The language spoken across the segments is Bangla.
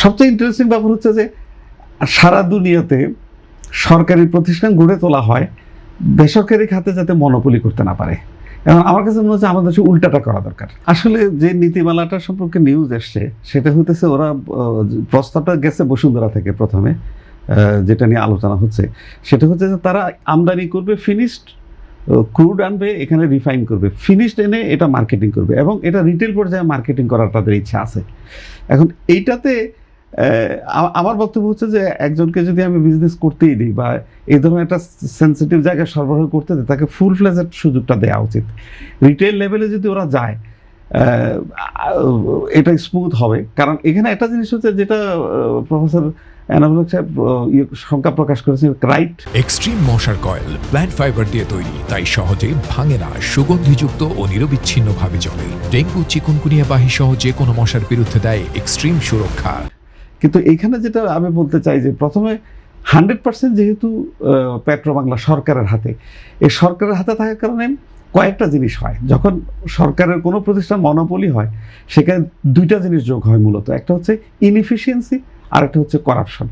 সবচেয়ে ইন্টারেস্টিং ব্যাপার হচ্ছে যে সারা দুনিয়াতে সরকারি প্রতিষ্ঠান গড়ে তোলা হয় বেসরকারি খাতে যাতে মনোপলি করতে না পারে। এবং আমার কাছে মনে হচ্ছে আমাদের দেশে উল্টাটা করা দরকার। আসলে যে নীতিমালাটা সম্পর্কে নিউজ এসছে সেটা হইতেছে ওরা প্রস্তাবটা গেছে বসুন্ধরা থেকে প্রথমে, যেটা নিয়ে আলোচনা হচ্ছে সেটা হচ্ছে যে তারা আমদানি করবে ফিনিশড ক্রুড, আনবে এখানে রিফাইন করবে, ফিনিশড এনে এটা মার্কেটিং করবে এবং এটা রিটেল পর্যায়ে মার্কেটিং করার তাদের ইচ্ছা আছে। এখন এইটাতে আমার বক্তব্য হচ্ছে যে একজনকে যদি আমি বিজনেস করতেই দিই বা এই ধরনের একটা সেন্সিটিভ জায়গায় সরবরাহ করতে দিই, তাকে ফুল ফ্লেজের সুযোগটা দেওয়া উচিত। রিটেল লেভেলে যদি ওরা যায় এটা স্মুথ হবে। কারণ এখানে একটা জিনিস হচ্ছে যেটা প্রফেসর এনামুল সাহেব শঙ্কা প্রকাশ করেছেন, রাইট? এক্সট্রিম মশার কয়েল প্ল্যান্ট ফাইবার দিয়ে তৈরি, তাই সহজে ভাঙে না, সুগন্ধিযুক্ত ও নিরবিচ্ছিন্নভাবে জ্বলে। ডেঙ্গু, চিকুনগুনিয়া বাহি সহ যে কোনো মশার বিরুদ্ধে দেয় এক্সট্রিম সুরক্ষা। কিন্তু এখানে যেটা আমি বলতে চাই যে প্রথমে 100% যেহেতু পেট্রোবাংলা সরকারের হাতে, এই সরকারের হাতে থাকার কারণে কয়েকটা জিনিস হয়। যখন সরকারের কোনো প্রতিষ্ঠান মনোপলি হয় সেখানে দুইটা জিনিস যোগ হয় মূলত, একটা হচ্ছে ইনএফিসিয়েন্সি আর একটা হচ্ছে করাপশন।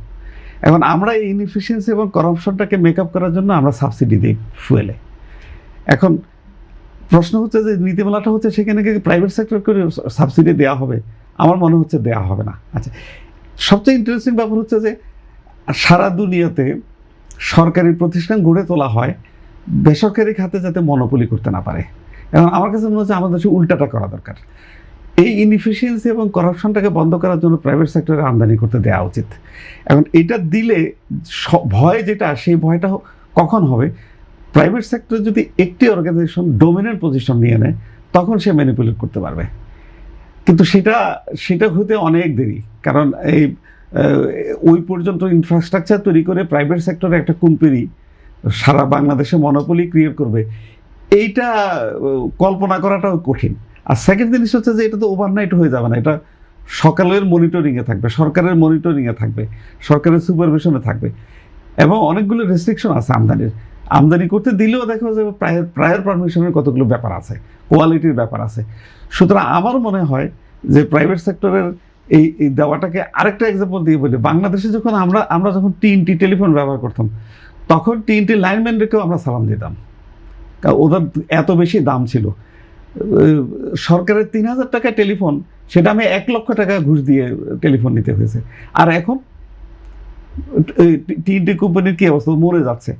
এখন আমরা এই ইনএফিসিয়েন্সি এবং করাপশনটাকে মেকআপ করার জন্য আমরা সাবসিডি দিই ফুয়েলে। এখন প্রশ্ন হচ্ছে যে নীতিমালাটা হচ্ছে সেখানে প্রাইভেট সেক্টর করে সাবসিডি দেওয়া হবে, আমার মনে হচ্ছে দেওয়া হবে না। আচ্ছা, সবচেয়ে ইন্টারেস্টিং ব্যাপার হচ্ছে যে সারা দুনিয়াতে সরকারি প্রতিষ্ঠান গড়ে তোলা হয় বেসরকারি খাতে যাতে মনোপলি করতে না পারে। এবং আমার কাছে মনে হচ্ছে আমাদের দেশে উল্টাটা করা দরকার। এই ইনএফিসিয়েন্সি এবং করাপশনটাকে বন্ধ করার জন্য প্রাইভেট সেক্টরে আমদানি করতে দেওয়া উচিত। এখন এটা দিলে ভয় যেটা, সেই ভয়টা কখন হবে? প্রাইভেট সেক্টর যদি একটি অর্গানাইজেশন ডোমিনেন্ট পজিশন নিয়ে নেয় তখন সে ম্যানিপুলেট করতে পারবে। কিন্তু সেটা হতে অনেক দেরি। কারণ ওই পর্যন্ত ইনফ্রাস্ট্রাকচার তৈরি করে প্রাইভেট সেক্টরে একটা কোম্পানি সারা বাংলাদেশে মনোপলি ক্রিয়েট করবে, এইটা কল্পনা করাটাও কঠিন। আর সেকেন্ড জিনিস হচ্ছে যে এটা তো ওভারনাইট হয়ে যাবে না, এটা সকালের মনিটরিংয়ে থাকবে, সরকারের মনিটরিংয়ে থাকবে, সরকারের সুপারভিশনে থাকবে এবং অনেকগুলো রেস্ট্রিকশন আছে আমদানি করতে দিলেও দেখা যাবে প্রায়র পারমিশনের কতগুলো ব্যাপার আছে, কোয়ালিটির ব্যাপার আছে। সুতরাং আমার মনে হয় যে প্রাইভেট সেক্টরের এই দেওয়াটাকে আরেকটা এক্সাম্পল দিয়ে বলি, বাংলাদেশে যখন আমরা যখন টিএনটি টেলিফোন ব্যবহার করতাম তখন টিএনটি লাইনম্যানদেরকেও আমরা সালাম দিতাম, কারণ ওদের এত বেশি দাম ছিল। সরকারের 3000 টাকা টেলিফোন, সেটা আমি 1 লক্ষ টাকা ঘুষ দিয়ে টেলিফোন নিতে হয়েছে। আর এখন টিএনটি কোম্পানির কী অবস্থা, মরে যাচ্ছে।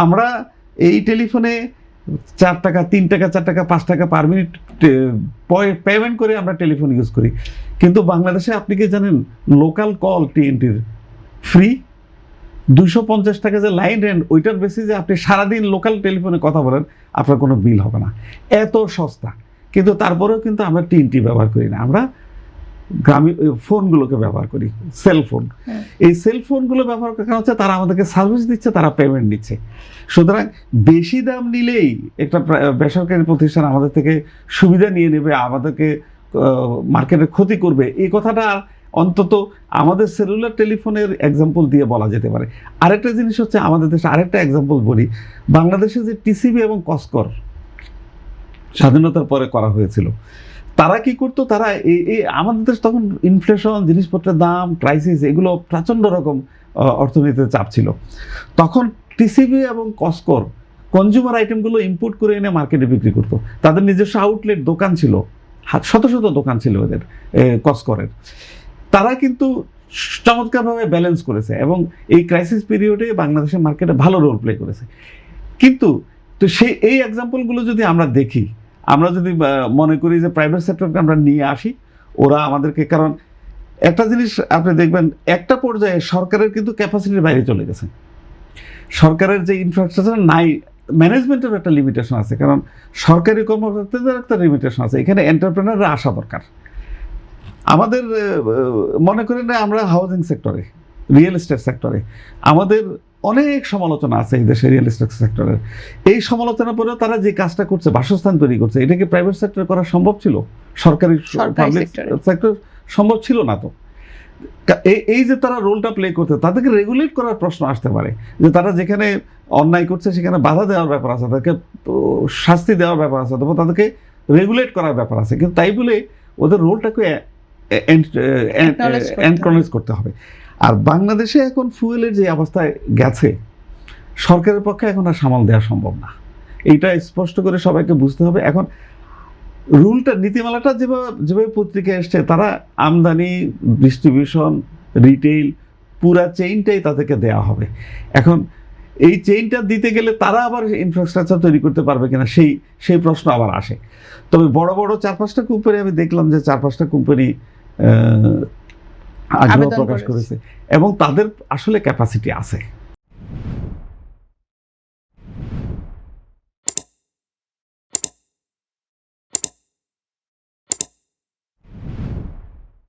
আমরা এই টেলিফোনে 4 টাকা, 3 টাকা, 4 টাকা, 5 টাকা পার মিনিট পেমেন্ট করে আমরা টেলিফোন ইউজ করি। কিন্তু বাংলাদেশে আপনি কি জানেন লোকাল কল টিএনটির ফ্রি, 250 টাকা যে লাইন রেন্ট, ওইটার বেসিসে আপনি সারাদিন লোকাল টেলিফোনে কথা বলেন, আপনার কোনো বিল হবে না, এত সস্তা। কিন্তু তারপরেও কিন্তু আমরা টিএনটি ব্যবহার করি না, আমরা গ্রামীণ ফোনগুলোকে ব্যবহার করি, সেলফোন। এই সেলফোনগুলো ব্যবহার করার কারণ হচ্ছে তারা আমাদেরকে সার্ভিস দিচ্ছে, তারা পেমেন্ট দিচ্ছে। সুতরাং বেশি দাম নিলেই একটা বেসরকারি প্রতিষ্ঠান আমাদের থেকে সুবিধা নিয়ে নেবে, আমাদেরকে মার্কেটে ক্ষতি করবে, এই কথাটা অন্তত আমাদের সেলুলার টেলিফোনের এক্সাম্পল দিয়ে বলা যেতে পারে। আরেকটা জিনিস হচ্ছে আমাদের দেশে আরেকটা এক্সাম্পল বলি, বাংলাদেশে যে টিসিবি এবং কসকর স্বাধীনতার পরে করা হয়েছিল, তারা কি করতো, তারা এই আমাদের দেশ তখন ইনফ্লেশন, জিনিসপত্রের দাম, ক্রাইসিস, এগুলো প্রচণ্ড রকম অর্থনীতিতে চাপ ছিল। তখন টিসিবি এবং কসকর কনজিউমার আইটেমগুলো ইম্পোর্ট করে এনে মার্কেটে বিক্রি করতো। তাদের নিজস্ব আউটলেট দোকান ছিল, শত শত দোকান ছিল ওদের কসকরের। তারা কিন্তু চমৎকারভাবে ব্যালেন্স করেছে এবং এই ক্রাইসিস পিরিয়ডে বাংলাদেশের মার্কেটে ভালো রোল প্লে করেছে। কিন্তু এই এক্সাম্পলগুলো যদি আমরা দেখি, আমরা যদি মনে করি যে প্রাইভেট সেক্টরকে আমরা নিয়ে আসি, ওরা আমাদেরকে, কারণ একটা জিনিস আপনি দেখবেন একটা পর্যায়ে সরকারের কিন্তু ক্যাপাসিটির বাইরে চলে গেছে। সরকারের যে ইনফ্রাস্ট্রাকচার নাই, ম্যানেজমেন্টের একটা লিমিটেশন আছে, কারণ সরকারি কর্মকর্তাদের একটা লিমিটেশন আছে, এখানে এন্টারপ্রেনাররা আসা দরকার। আমাদের মনে করেন না, আমরা হাউজিং সেক্টরে, রিয়েল এস্টেট সেক্টরে আমাদের অনেক সমালোচনা আছে এই দেশে রিয়েল এস্টেট সেক্টরের। এই সমালোচনা পরেও তারা যে কাজটা করছে, বাসস্থান তৈরি করছে, এটাকে প্রাইভেট সেক্টরে করা সম্ভব ছিল? সরকারি সেক্টর সম্ভব ছিল না। তো এই যে তারা রোলটা প্লে করতে, তাদেরকে রেগুলেট করার প্রশ্ন আসতে পারে যে তারা যেখানে অন্যায় করছে সেখানে বাধা দেওয়ার ব্যাপার আছে, তাদেরকে শাস্তি দেওয়ার ব্যাপার আছে, তারপর তাদেরকে রেগুলেট করার ব্যাপার আছে। কিন্তু তাই বলে ওদের রোলটাকে এনকরেজ করতে হবে। আর বাংলাদেশে এখন ফুয়েলের যে অবস্থায় গেছে, সরকারের পক্ষে এখন আর সামাল দেওয়া সম্ভব না। এইটা স্পষ্ট করে সবাইকে বুঝতে হবে। এখন রুলটা, নীতিমালাটা যেভাবে পত্রিকায় এসছে, তারা আমদানি, ডিস্ট্রিবিউশন, রিটেইল, পুরা চেইনটাই তাদেরকে দেওয়া হবে। এখন এই চেইনটা দিতে গেলে তারা আবার ইনফ্রাস্ট্রাকচার তৈরি করতে পারবে কিনা, সেই প্রশ্ন আবার আসে। তবে বড় বড় 4-5টা কোম্পানি, আমি দেখলাম যে 4-5টা কোম্পানি আগ্রহ আবেদন প্রকাশ করেছে। করেছে এবং তাদের আসলে ক্যাপাসিটি আছে।